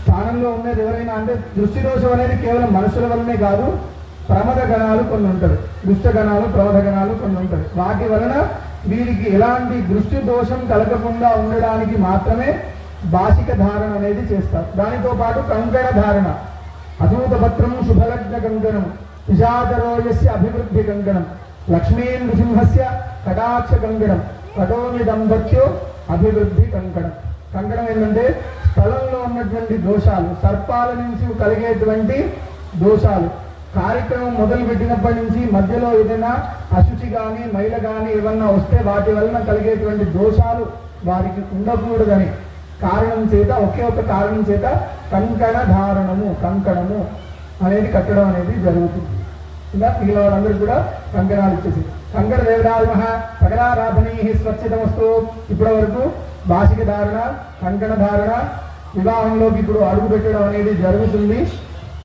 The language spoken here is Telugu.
స్థానంలో ఉన్నది ఎవరైనా అంటే దృష్టి దోషం అనేది కేవలం మనుషుల వల్లనే కాదు, ప్రమద గణాలు కొన్ని ఉంటాయి, దుష్ట గణాలు ప్రమద గణాలు కొన్ని ఉంటాయి. వాటి వలన వీరికి ఎలాంటి దృష్టి దోషం కలగకుండా ఉండడానికి మాత్రమే బాసిక ధారణ అనేది చేస్తారు. దానితో పాటు కంకణ ధారణ, అధూతపత్రం శుభలగ్న కంకణం, పిశాచరోయస్య అభివృద్ధి కంకణం, లక్ష్మీ నృసింహస్య కటాక్ష కంకణం, కటోమి దంపత్యో అభివృద్ధి కంకణం. కంకణం ఏంటంటే స్థలంలో ఉన్నటువంటి దోషాలు, సర్పాల నుంచి కలిగేటువంటి దోషాలు, కార్యక్రమం మొదలు పెట్టినప్పటి నుంచి మధ్యలో ఏదైనా అశుచి కానీ మైల కానీ ఏమన్నా వస్తే వాటి వలన కలిగేటువంటి దోషాలు వారికి ఉండకూడదని కారణం చేత, ఒకే ఒక కారణం చేత కంకణ ధారణము, కంకణము అనేది కట్టడం అనేది జరుగుతుంది. ఇలా మిగిలిన వాళ్ళందరూ కూడా కంకణాలు ఇచ్చేసి కంకణ దేవరాజ సకలారాధనీ స్వచ్ఛతమస్తు. ఇప్పటి వరకు బాసిక ధారణ, కంకణ ధారణ, వివాహంలోకి ఇప్పుడు అడుగు పెట్టడం అనేది జరుగుతుంది.